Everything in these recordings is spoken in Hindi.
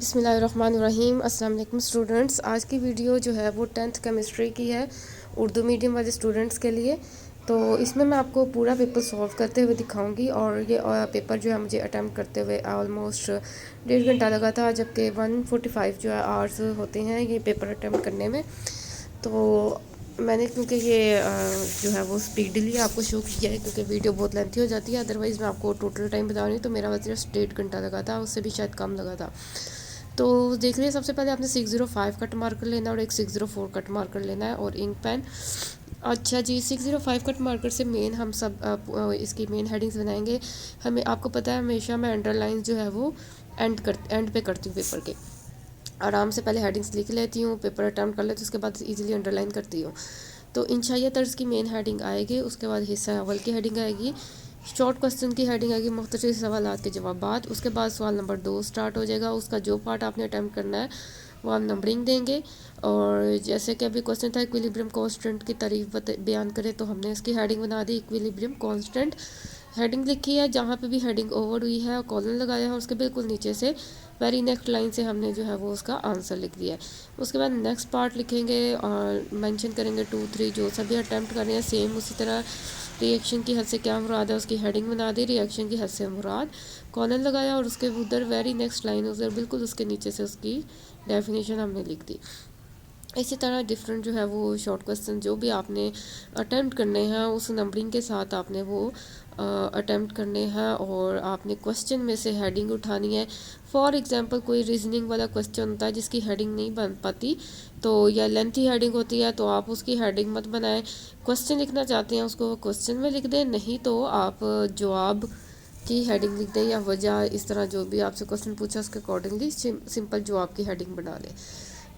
बिस्मिल्लाहिर्रहमानिर्रहीम। अस्सलाम वालेकुम स्टूडेंट्स। आज की वीडियो जो है वो 10th केमिस्ट्री की है, उर्दू मीडियम वाले स्टूडेंट्स के लिए। तो इसमें मैं आपको पूरा पेपर सॉल्व करते हुए दिखाऊंगी और ये पेपर जो है मुझे अटैम्प्ट करते हुए ऑलमोस्ट 1.5 घंटा लगा था, जबकि 145 जो है आवर्स होते हैं ये पेपर अटैम्प्ट करने में। तो मैंने क्योंकि ये जो है वो स्पीडली आपको शो किया है क्योंकि वीडियो बहुत लेंथी हो जाती है। अदरवाइज़ मैं आपको टोटल टाइम बता रही हूँ तो मेरा बस जस्ट 1.5 घंटा लगा था, उससे भी शायद कम लगा था। तो देख लिया, सबसे पहले आपने 605 कट मार्कर लेना है और एक 604 कट मार्कर लेना है और इंक पेन। अच्छा जी, 605 कट मार्कर से मेन हम सब इसकी मेन हेडिंग्स बनाएंगे। हमें आपको पता है हमेशा मैं अंडरलाइन जो है वो एंड पे करती हूँ पेपर के। आराम से पहले हेडिंग्स लिख लेती हूँ, पेपर अटैम्प्ट कर लेती हूँ, उसके बाद इजीली अंडरलाइन करती हूँ। तो इंशाअल्लाह तर्ज की मेन हेडिंग आएगी, उसके बाद हिस्सा अव्वल की हेडिंग आएगी, शॉर्ट क्वेश्चन की हेडिंग आएगी, मुख्तसर सवालात के जवाबात। उसके बाद सवाल नंबर 2 स्टार्ट हो जाएगा। उसका जो पार्ट आपने अटैम्प्ट करना है वो हम नंबरिंग देंगे। और जैसे कि अभी क्वेश्चन था इक्विलिब्रियम कांस्टेंट की तारीफ बयान करें, तो हमने इसकी हेडिंग बना दी इक्विलिब्रियम कांस्टेंट। हेडिंग लिखी है, जहाँ पे भी हेडिंग ओवर हुई है कॉलन लगाया है, उसके बिल्कुल नीचे से वेरी नेक्स्ट लाइन से हमने जो है वो उसका आंसर लिख दिया है। उसके बाद नेक्स्ट पार्ट लिखेंगे और मेंशन करेंगे 2 3 जो सभी अटैम्प्ट कर रहे हैं सेम उसी तरह। रिएक्शन की हद से क्या मुराद है उसकी हेडिंग बना दी, रिएक्शन की हद से मुराद कॉलन लगाया और उसके उधर वेरी नेक्स्ट लाइन उधर बिल्कुल उसके नीचे से उसकी डेफिनेशन हमने लिख दी। इसी तरह डिफरेंट जो है वो शॉर्ट क्वेश्चन जो भी आपने अटैम्प्ट करने हैं उस नंबरिंग के साथ आपने वो अटैम्प्ट करने हैं और आपने क्वेश्चन में से हेडिंग उठानी है। फॉर एग्जांपल कोई रीजनिंग वाला क्वेश्चन होता है जिसकी हेडिंग नहीं बन पाती, तो या लेंथी हेडिंग होती है तो आप उसकी हेडिंग मत बनाएं। क्वेश्चन लिखना चाहते हैं उसको क्वेश्चन में लिख दें, नहीं तो आप जवाब की हेडिंग लिख दें या वजह, इस तरह जो भी आपसे क्वेश्चन पूछा उसके अकॉर्डिंगली सिंपल जवाब की हेडिंग बना लें।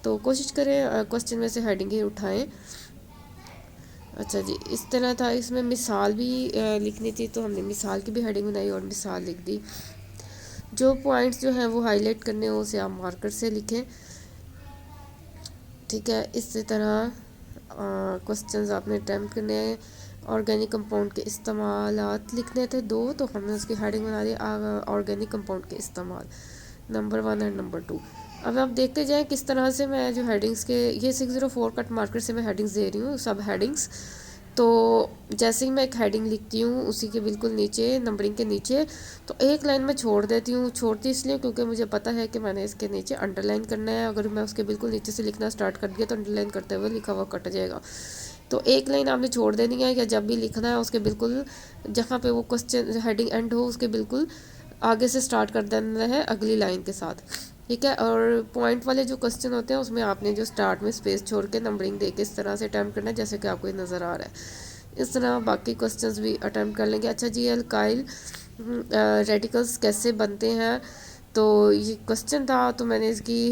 तो कोशिश करें क्वेश्चन में से हेडिंग ही उठाएं। अच्छा जी, इस तरह था। इसमें मिसाल भी लिखनी थी तो हमने मिसाल की भी हेडिंग बनाई और मिसाल लिख दी। जो पॉइंट्स जो हैं वो हाईलाइट करने हो उसे आप मार्कर से लिखें, ठीक है। इसी तरह क्वेश्चंस आपने अटैम्प्ट करने हैं। ऑर्गेनिक कंपाउंड के इस्तेमालात लिखने थे 2, तो हमने उसकी हेडिंग बना दी ऑर्गेनिक कंपाउंड के इस्तेमाल नंबर 1 और नंबर 2। अब आप देखते जाएं किस तरह से मैं जो हेडिंग्स के ये 604 कट मार्कर से मैं हेडिंग्स दे रही हूँ, सब हेडिंग्स। तो जैसे ही मैं एक हेडिंग लिखती हूँ उसी के बिल्कुल नीचे नंबरिंग के नीचे तो एक लाइन में छोड़ देती हूँ। छोड़ती इसलिए क्योंकि मुझे पता है कि मैंने इसके नीचे अंडरलाइन करना है। अगर मैं उसके बिल्कुल नीचे से लिखना स्टार्ट कर दिया तो अंडरलाइन करते हुए लिखा हुआ कट जाएगा। तो एक लाइन आपने छोड़ देनी है, या जब भी लिखना है उसके बिल्कुल जहाँ पे वो क्वेश्चन हेडिंग एंड हो उसके बिल्कुल आगे से स्टार्ट कर देना है अगली लाइन के साथ, ठीक है। और पॉइंट वाले जो क्वेश्चन होते हैं उसमें आपने जो स्टार्ट में स्पेस छोड़ के नंबरिंग दे के इस तरह से अटैम्प्ट करना है जैसे कि आपको ये नज़र आ रहा है। इस तरह बाकी क्वेश्चंस भी अटैम्प्ट कर लेंगे। अच्छा जी, अल्काइल रेडिकल्स कैसे बनते हैं, तो ये क्वेश्चन था तो मैंने इसकी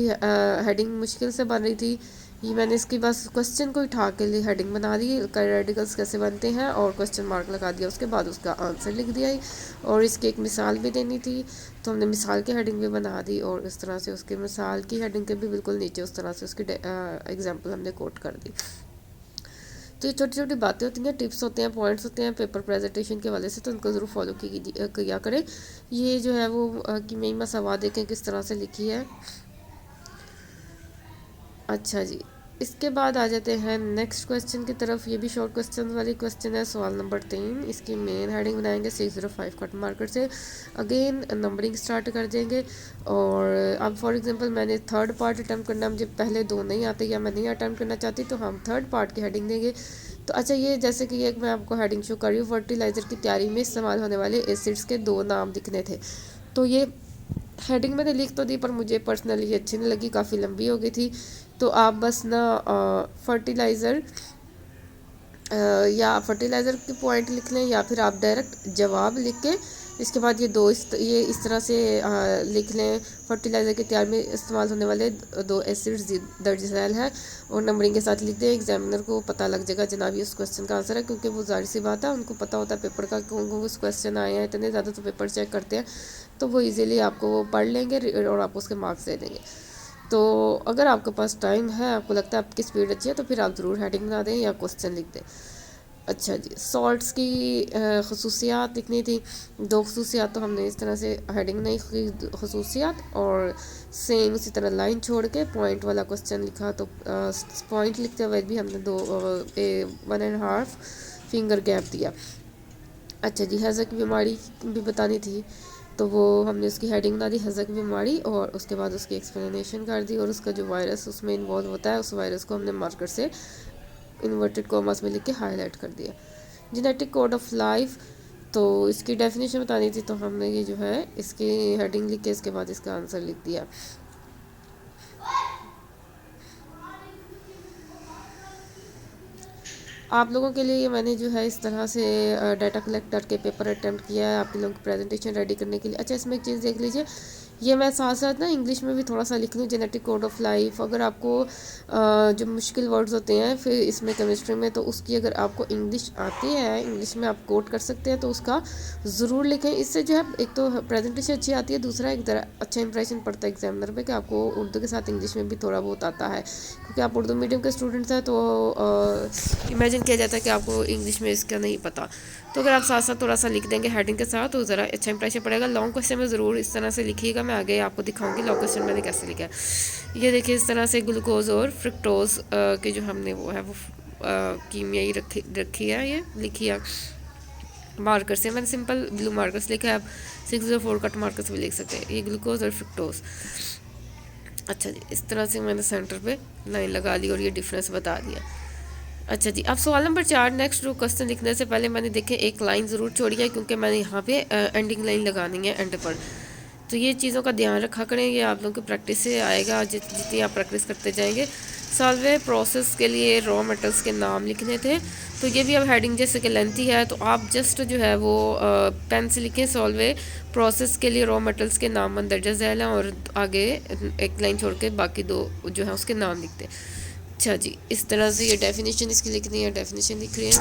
हेडिंग मुश्किल से बन रही थी, ये मैंने इसकी बस क्वेश्चन को उठा के लिए हेडिंग बना दी रेडिकल्स कैसे बनते हैं और क्वेश्चन मार्क लगा दिया, उसके बाद उसका आंसर लिख दिया। और इसकी एक मिसाल भी देनी थी तो हमने मिसाल की हेडिंग भी बना दी और इस तरह से उसके मिसाल की हेडिंग के भी बिल्कुल नीचे उस तरह से उसकी एग्जाम्पल हमने कोट कर दी। तो ये छोटी छोटी बातें होती हैं, टिप्स होते हैं, पॉइंट्स होते हैं पेपर प्रेजेंटेशन के वाले से, तो उनको ज़रूर फॉलो किया करें। ये जो है वो कि मैं मसवा देखें किस तरह से लिखी है। अच्छा जी, इसके बाद आ जाते हैं नेक्स्ट क्वेश्चन की तरफ। ये भी शॉर्ट क्वेश्चन वाली क्वेश्चन है, सवाल नंबर 3। इसकी मेन हेडिंग बनाएंगे 605 कट मार्कर से। अगेन नंबरिंग स्टार्ट कर देंगे और अब फॉर एग्जांपल मैंने थर्ड पार्ट अटैम्प्ट करना, मुझे पहले 2 नहीं आते या मैं नहीं अटैम्प्ट करना चाहती तो हम थर्ड पार्ट की हेडिंग देंगे। तो अच्छा, ये जैसे कि ये मैं आपको हेडिंग शो कर रही हूँ, फर्टिलाइज़र की तैयारी में इस्तेमाल होने वाले एसिड्स के 2 नाम लिखने थे। तो ये हेडिंग मैंने लिख तो दी पर मुझे पर्सनली ये अच्छी नहीं लगी, काफ़ी लंबी हो गई थी। तो आप बस ना फर्टिलाइज़र या फर्टिलाइज़र के पॉइंट लिख लें या फिर आप डायरेक्ट जवाब लिख के इसके बाद ये इस तरह से लिख लें, फर्टिलाइज़र के तैयार में इस्तेमाल होने वाले 2 एसिड्स दर्ज झैल है और नंबरिंग के साथ लिख दें। एग्जामिनर को पता लग जाएगा जनाब ये उस क्वेश्चन का आंसर है, क्योंकि वो जाहिर सी बात है उनको पता होता है पेपर का कौन कौन उस क्वेश्चन आए हैं, इतने ज़्यादा तो पेपर चेक करते हैं, तो वो इजीली आपको वो पढ़ लेंगे और आपको उसके मार्क्स दे देंगे। तो अगर आपके पास टाइम है, आपको लगता है आपकी स्पीड अच्छी है, तो फिर आप ज़रूर हेडिंग बना दें या क्वेश्चन लिख दें। अच्छा जी, सॉल्ट्स की खसूसियात लिखनी थी। दो खसूसियात तो हमने इस तरह से हेडिंग नहीं की, खसूसियात, और सेम इसी तरह लाइन छोड़ के पॉइंट वाला क्वेश्चन लिखा। तो पॉइंट लिखते हुए भी हमने 1.5 फिंगर गैप दिया। अच्छा जी, हैज़ा की बीमारी भी बतानी थी, तो वो हमने उसकी हेडिंग बना दी हैज़ा की बीमारी, और उसके बाद उसकी एक्सप्लेनेशन कर दी, और उसका जो वायरस उसमें इन्वॉल्व होता है उस वायरस को हमने मार्कर से इन्वर्टेड कॉमर्स में लिख के हाईलाइट कर दिया। जेनेटिक कोड ऑफ लाइफ, तो इसकी डेफिनेशन बतानी थी, तो हमने ये जो है इसकी हेडिंग लिख के इसके बाद इसका आंसर लिख दिया। आप लोगों के लिए ये मैंने जो है इस तरह से डाटा कलेक्ट करके पेपर अटेम्प्ट किया है आप लोगों की प्रेजेंटेशन रेडी करने के लिए। अच्छा, इसमें एक चीज़ देख लीजिए, ये मैं साथ साथ ना इंग्लिश में भी थोड़ा सा लिख लूँ, जेनेटिक कोड ऑफ लाइफ। अगर आपको जो मुश्किल वर्ड्स होते हैं फिर इसमें केमिस्ट्री में, तो उसकी अगर आपको इंग्लिश आती है, इंग्लिश में आप कोट कर सकते हैं, तो उसका ज़रूर लिखें। इससे जो है एक तो प्रेजेंटेशन अच्छी आती है, दूसरा एक अच्छा इंप्रेशन पड़ता है एग्जामिनर पे कि आपको उर्दू के साथ इंग्लिश में भी थोड़ा बहुत आता है, क्योंकि आप उर्दू मीडियम के स्टूडेंट्स हैं, तो इमेजिन किया जाता है कि आपको इंग्लिश में इसका नहीं पता। तो अगर आप साथ साथ थोड़ा सा लिख देंगे हेडिंग के साथ, तो ज़रा अच्छा इंप्रेशन पड़ेगा। लॉन्ग क्वेश्चन में ज़रूर इस तरह से लिखिएगा, मैं आगे आपको दिखाऊंगी लॉन्ग क्वेश्चन मैंने कैसे लिखा है। ये देखिए, इस तरह से ग्लूकोज और फ्रुक्टोज के जो हमने वो है वो कीमियाई रखी है, ये लिखी है मार्कर से। मैंने सिंपल ब्लू मार्कर से लिखा है, आप 604 कट मार्कर से भी लिख सकते हैं। ये ग्लूकोज और फ्रुक्टोज। अच्छा जी, इस तरह से मैंने सेंटर पे लाइन लगा ली और ये डिफरेंस बता दिया। अच्छा जी, अब सवाल नंबर 4, नेक्स्ट रो क्वेश्चन लिखने से पहले मैंने देखे एक लाइन ज़रूर छोड़ी है, क्योंकि मैंने यहाँ पे एंडिंग लाइन लगानी है एंड पर। तो ये चीज़ों का ध्यान रखा करें, ये आप लोगों की प्रैक्टिस से आएगा, जितनी आप प्रैक्टिस करते जाएंगे। सॉल्वे प्रोसेस के लिए रॉ मेटल्स के नाम लिखने थे, तो ये भी अब हेडिंग जैसे कि लेंथी है, तो आप जस्ट जो है वो पेन से लिखें सॉल्वे प्रोसेस के लिए रॉ मेटल्स के नाम मंदरजा झैल हैं, और आगे एक लाइन छोड़ के बाकी दो जो है उसके नाम लिखते हैं। अच्छा जी, इस तरह से ये डेफिनेशन इसकी लिखनी है, डेफिनेशन लिख रही है।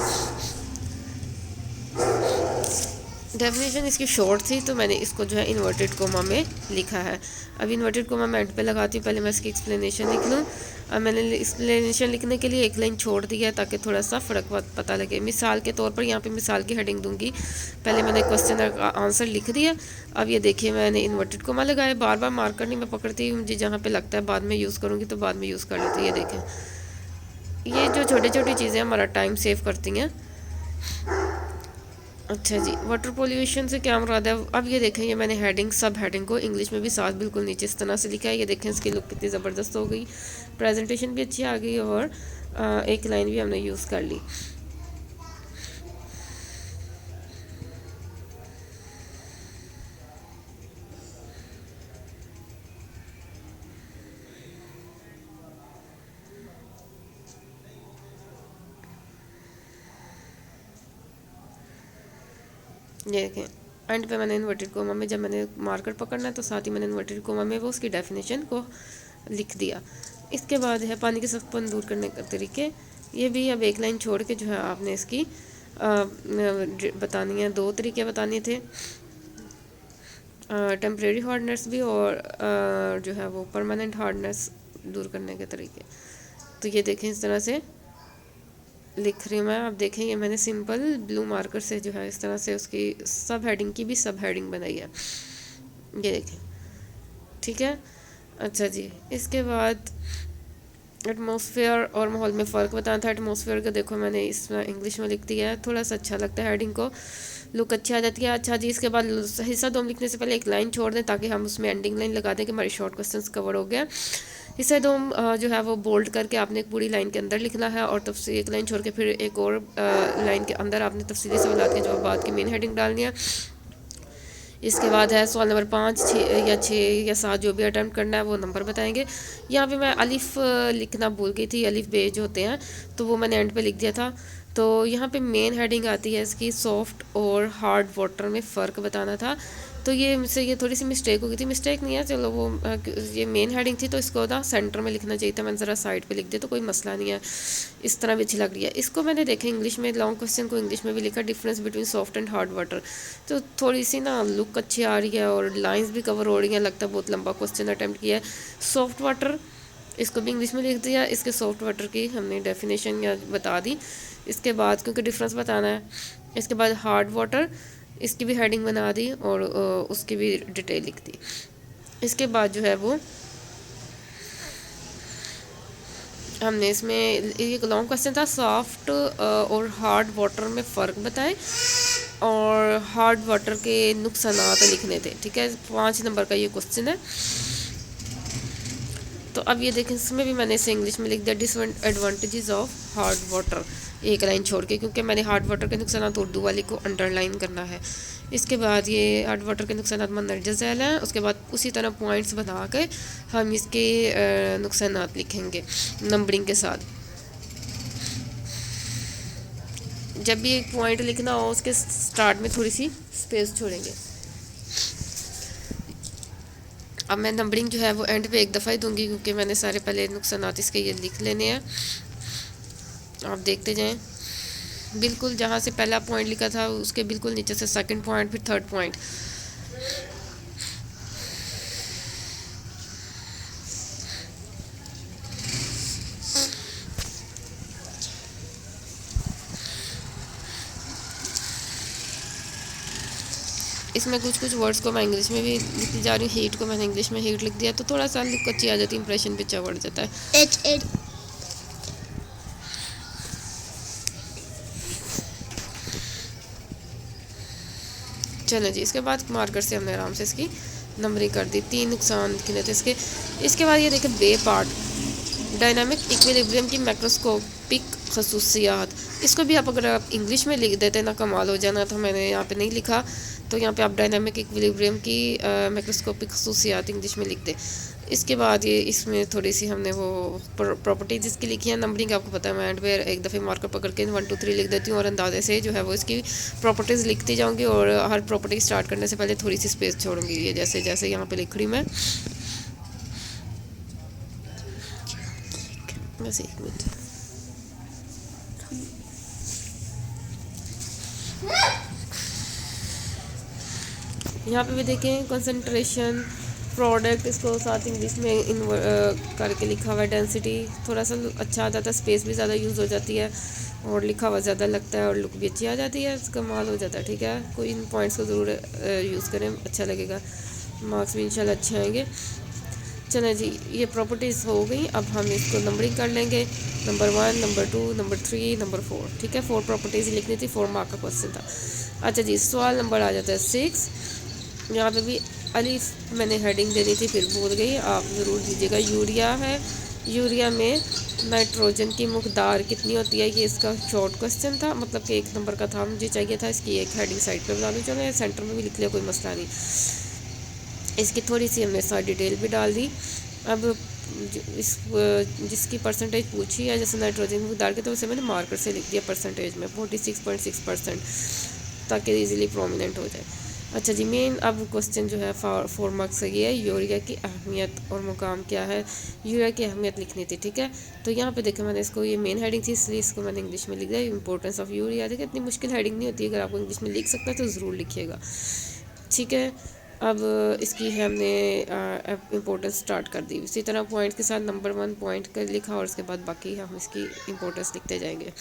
डेफिनेशन इसकी शॉर्ट थी, तो मैंने इसको जो है इन्वर्टेड कोमा में लिखा है। अब इन्वर्टेड कोमा मैं एंड पे लगाती हूँ, पहले मैं इसकी एक्सप्लेनेशन लिख लूँ। अब मैंने एक्सप्लेनेशन लिखने के लिए एक लाइन छोड़ दी है, ताकि थोड़ा सा फ़र्क पता लगे। मिसाल के तौर पर यहाँ पे मिसाल की हेडिंग दूंगी। पहले मैंने क्वेश्चन का आंसर लिख दिया। अब ये देखिए, मैंने इन्वर्टेड कोमा लगाया, बार बार मार्कर नहीं मैं पकड़ती, मुझे जहाँ पे लगता है बाद में यूज़ करूँगी तो बाद में यूज़ कर लेती। ये देखें, ये जो छोटी छोटी चीज़ें हमारा टाइम सेव करती हैं। अच्छा जी, वाटर पोल्यूशन से क्या मुराद है। अब ये देखें, ये मैंने हेडिंग सब हेडिंग को इंग्लिश में भी साथ बिल्कुल नीचे इस तरह से लिखा है। ये देखें इसकी लुक कितनी ज़बरदस्त हो गई, प्रेजेंटेशन भी अच्छी आ गई, और एक लाइन भी हमने यूज़ कर ली। ये देखें, एंड पे मैंने इन्वर्टेड कोमा में जब मैंने मार्कर पकड़ना है, तो साथ ही मैंने इन्वर्टेड कोमा में वो उसकी डेफिनेशन को लिख दिया। इसके बाद है पानी के सख्तपन दूर करने का तरीके। ये भी अब एक लाइन छोड़ के जो है आपने इसकी बतानी है, दो तरीके बताने थे, टेम्परेरी हार्डनेस भी, और जो है वो परमानेंट हार्डनेस दूर करने के तरीके। तो ये देखें, इस तरह से लिख रही हूँ मैं। आप देखें, ये मैंने सिंपल ब्लू मार्कर से जो है इस तरह से उसकी सब हेडिंग की भी सब हेडिंग बनाई है, ये देखें, ठीक है। अच्छा जी, इसके बाद एटमॉस्फेयर और माहौल में फ़र्क बताना था। एटमॉस्फेयर का देखो मैंने इसमें इंग्लिश में लिख दिया है, थोड़ा सा अच्छा लगता है, हेडिंग को लुक अच्छी आ जाती है। अच्छा जी, इसके बाद हिस्सा 2 लिखने से पहले एक लाइन छोड़ दें, ताकि हम उसमें एंडिंग लाइन लगा दें कि हमारी शॉर्ट क्वेश्चंस कवर हो गया। हिस्सा 2 जो है वो बोल्ड करके आपने एक पूरी लाइन के अंदर लिखना है, और तफसील एक लाइन छोड़ के फिर एक और लाइन के अंदर आपने तफसीली सवाल के जवाब की मेन हेडिंग डालनी है। इसके बाद है सवाल नंबर 5, 6 या 7 जो भी अटैम्प्ट करना है वो नंबर बताएंगे। यहाँ पे मैं अलिफ लिखना भूल गई थी, अलिफ बे जो होते हैं, तो वो मैंने एंड पे लिख दिया था। तो यहाँ पे मेन हेडिंग आती है इसकी, सॉफ्ट और हार्ड वाटर में फ़र्क बताना था। तो ये मुझसे ये थोड़ी सी मिस्टेक हो गई थी, मिस्टेक नहीं है, चलो वो ये मेन हेडिंग थी, तो इसको ना सेंटर में लिखना चाहिए था, मैंने ज़रा साइड पे लिख दिया, तो कोई मसला नहीं है, इस तरह भी अच्छी लग रही है। इसको मैंने देखा इंग्लिश में, लॉन्ग क्वेश्चन को इंग्लिश में भी लिखा, difference between soft and hard water. तो थोड़ी सी ना लुक अच्छी आ रही है और लाइन्स भी कवर हो रही हैं, लगता है बहुत लंबा क्वेश्चन अटैम्प्ट किया है। सॉफ्ट वाटर इसको भी इंग्लिश में लिख दिया, इसके सॉफ्ट वाटर की हमने डेफिनेशन या बता दी। इसके बाद क्योंकि डिफरेंस बताना है, इसके बाद हार्ड वाटर, इसकी भी हेडिंग बना दी और उसकी भी डिटेल लिख दी। इसके बाद जो है वो हमने इसमें एक लॉन्ग क्वेश्चन था, सॉफ्ट और हार्ड वाटर में फ़र्क बताएं और हार्ड वाटर के नुकसान लिखने थे। ठीक है, 5 नंबर का ये क्वेश्चन है। तो अब ये देखें, इसमें भी मैंने इसे इंग्लिश में लिख दिया, डिसएडवांटेजेस ऑफ हार्ड वाटर, एक लाइन छोड़ के, क्योंकि मैंने हार्ड वाटर के नुकसान उर्दू वाले को अंडरलाइन करना है। इसके बाद ये हार्ड वाटर के नुकसान मंदरजा झैल हैं। उसके बाद उसी तरह पॉइंट्स बना के हम इसके नुकसान लिखेंगे नंबरिंग के साथ। जब भी एक पॉइंट लिखना हो उसके स्टार्ट में थोड़ी सी स्पेस छोड़ेंगे। अब मैं नंबरिंग जो है वो एंड पे एक दफ़ा ही दूंगी, क्योंकि मैंने सारे पहले नुकसानात इसके ये लिख लेने हैं। आप देखते जाएं, बिल्कुल जहाँ से पहला पॉइंट लिखा था उसके बिल्कुल नीचे से सेकंड पॉइंट, फिर थर्ड पॉइंट। इसमें कुछ कुछ वर्ड्स को मैं इंग्लिश में भी लिखती जा रही हूँ। हीट को मैंने इंग्लिश में हीट लिख दिया, तो थोड़ा सा लुक अच्छी आ जाती है, इंप्रेशन भी अच्छा बढ़ जाता है। चलो जी, इसके बाद मार्कर से हमने आराम से इसकी नंबरिंग कर दी। 3 नुकसान लिखने थे इसके। इसके बाद ये देखें, बे पार्ट, डायनामिक इक्विलिब्रियम की मैक्रोस्कोपिक खसूसियात। इसको भी आप अगर आप इंग्लिश में लिख देते ना कमाल हो जाना, तो मैंने यहाँ पे नहीं लिखा, तो यहाँ पे आप डायनामिक इक्विलिब्रियम की मैक्रोस्कोपिक खसूसियात इंग्लिश में लिख दे। इसके बाद ये इसमें थोड़ी सी हमने वो प्रॉपर्टीज इसकी लिखी है। नंबरिंग आपको पता है, मैं एंड पे एक दफ़े मार्कर पकड़ के 1 2 3 लिख देती हूँ और अंदाजे से जो है वो इसकी प्रॉपर्टीज़ लिखती जाऊँगी, और हर प्रॉपर्टी स्टार्ट करने से पहले थोड़ी सी स्पेस छोड़ूंगी, ये जैसे जैसे यहाँ पे लिख रही मैं। बस 1 मिनट। यहाँ पे भी देखें, कंसंट्रेशन, प्रोडक्ट, इसको साथ इंग्लिश में करके लिखा हुआ है। डेंसिटी थोड़ा सा अच्छा आ जाता है, स्पेस भी ज़्यादा यूज़ हो जाती है और लिखा हुआ ज़्यादा लगता है और लुक भी अच्छी आ जाती है, कमाल हो जाता है। ठीक है, कोई इन पॉइंट्स को ज़रूर यूज़ करें, अच्छा लगेगा, मार्क्स भी इंशाल्लाह अच्छे आएंगे। चलें जी, ये प्रॉपर्टीज़ हो गई। अब हम इसको नंबरिंग कर लेंगे, नंबर 1, नंबर 2, नंबर 3, नंबर 4। ठीक है, 4 प्रॉपर्टीज़ लिखनी थी, 4 मार्क का क्वेश्चन था। अच्छा जी, सवाल नंबर आ जाता है 6। यहाँ पे भी अलिफ मैंने हेडिंग देनी थी, फिर भूल गई, आप ज़रूर दीजिएगा। यूरिया है, यूरिया में नाइट्रोजन की मकदार कितनी होती है, ये इसका शॉर्ट क्वेश्चन था, मतलब कि 1 नंबर का था, मुझे चाहिए था इसकी एक हेडिंग साइड पे बना लो। चलो सेंटर में भी लिख लिया, कोई मसला नहीं। इसकी थोड़ी सी हमने सारी डिटेल भी डाल दी। अब इस जिसकी परसेंटेज पूछी है, जैसे नाइट्रोजन की मकदार के, तो उसे मैंने मार्कर से लिख दिया परसेंटेज में 46.6%, ताकि इजीली प्रोमिनेंट हो जाए। अच्छा जी, मेन अब क्वेश्चन जो है 4 मार्क्स का ये है, यूरिया की अहमियत और मुकाम क्या है। यूरिया की अहमियत लिखनी थी। ठीक है, तो यहाँ पे देखें, मैंने इसको, ये मेन हेडिंग थी इसलिए इसको मैंने इंग्लिश में लिख दिया, इंपॉर्टेंस ऑफ यूरिया। देखिए, इतनी मुश्किल हेडिंग नहीं होती, अगर आपको इंग्लिश में लिख सकता है तो ज़रूर लिखिएगा। ठीक है, अब इसकी है हमने इम्पोर्टेंस स्टार्ट कर दी। इसी तरह पॉइंट के साथ नंबर 1 पॉइंट कर लिखा, और उसके बाद बाकी हम इसकी इम्पोर्टेंस लिखते जाएंगे।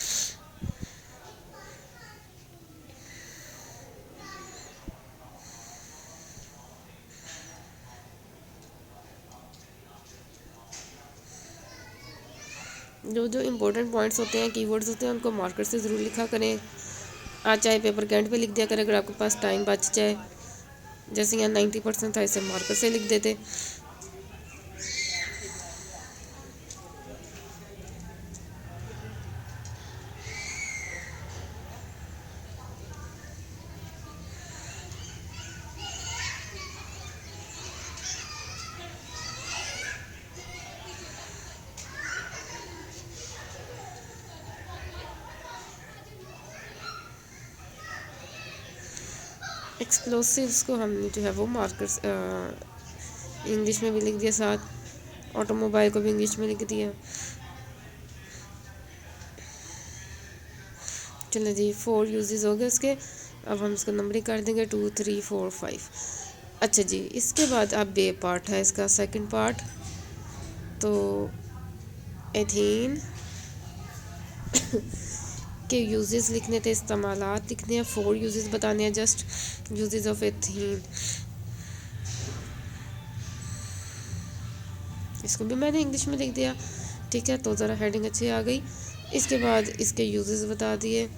जो जो इम्पोर्टेंट पॉइंट्स होते हैं, कीवर्ड्स होते हैं, उनको मार्कर से ज़रूर लिखा करें। आज चाहे पेपर के एंड पे लिख दिया करें, अगर आपके पास टाइम बच जाए। जैसे यहाँ 90% था, इसे मार्कर से लिख देते। एक्सप्लोसिव्स को हमने जो है वो मार्कर्स इंग्लिश में भी लिख दिया, साथ ऑटोमोबाइल को भी इंग्लिश में लिख दिया। चलो जी, 4 यूजेस हो गए इसके। अब हम इसको नंबरिंग कर देंगे 2, 3, 4, 5। अच्छा जी, इसके बाद अब बे पार्ट है इसका सेकंड पार्ट। तो एथीन के यूजेस लिखने थे, इस्तेमालात लिखने हैं, 4 यूजेस बताने हैं, जस्ट यूजेस ऑफ एथीन। इसको भी मैंने इंग्लिश में लिख दिया, ठीक है, तो ज़रा हेडिंग अच्छी आ गई। इसके बाद इसके यूजेस बता दिए,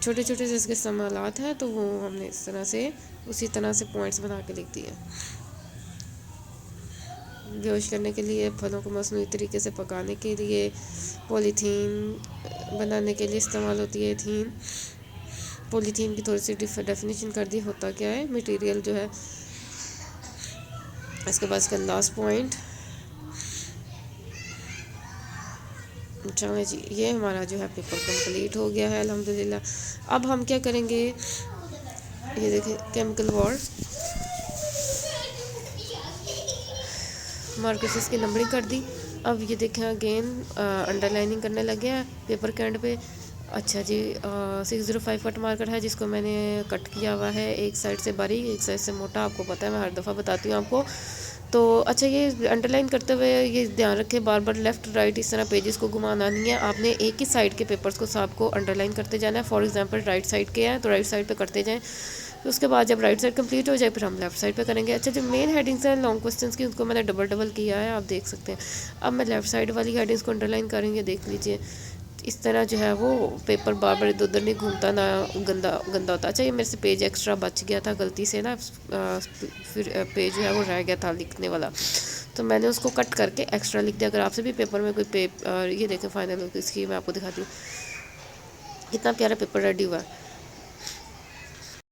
छोटे छोटे से इसके इस्तेमालात हैं, तो वो हमने इस तरह से उसी तरह से पॉइंट्स बना के लिख दिए। बेहोश करने के लिए, फलों को मसनूई तरीके से पकाने के लिए, पॉलीथीन बनाने के लिए इस्तेमाल होती है एथीन। पॉलीथीन की थोड़ी सी डेफिनेशन कर दी, होता क्या है, मटेरियल जो है। इसके बाद इसका लास्ट पॉइंट, चलो जी, ये हमारा जो है पेपर कंप्लीट हो गया है अल्हम्दुलिल्लाह। अब हम क्या करेंगे, ये देखिए केमिकल वॉर, मार्कर्स की नंबरिंग कर दी। अब ये देखें अगेन अंडरलाइनिंग करने लगे हैं पेपर के एंड पे। अच्छा जी, 605 कट मार्कर है जिसको मैंने कट किया हुआ है, एक साइड से बारीक एक साइड से मोटा, आपको पता है मैं हर दफ़ा बताती हूँ आपको। तो अच्छा, ये अंडरलाइन करते हुए ये ध्यान रखें बार बार लेफ़्ट राइट इस तरह पेजेस को घुमाना नहीं है, आपने एक ही साइड के पेपर्स को साथ को अंडरलाइन करते जाना है। फॉर एग्जांपल राइट साइड के हैं तो राइट साइड पे करते जाएं, तो उसके बाद जब राइट साइड कंप्लीट हो जाए फिर हम लेफ़्ट साइड पे करेंगे। अच्छा, जो मेन हेडिंग्स हैं लॉन्ग क्वेश्चंस की, उनको मैंने डबल डबल किया है, आप देख सकते हैं। अब मैं लेफ़्ट साइड वाली हेडिंग्स को अंडरलाइन करेंगे, देख लीजिए इस तरह जो है वो पेपर बार बार इधर उधर नहीं घूमता, ना गंदा गंदा होता। अच्छा, ये मेरे से पेज एक्स्ट्रा बच गया था गलती से ना, फिर पेज जो है वो रह गया था लिखने वाला, तो मैंने उसको कट करके एक्स्ट्रा लिख दिया। अगर आपसे भी पेपर में कोई ये देखें फाइनल इसकी मैं आपको दिखाती हूँ, कितना प्यारा पेपर रेडी हुआ है।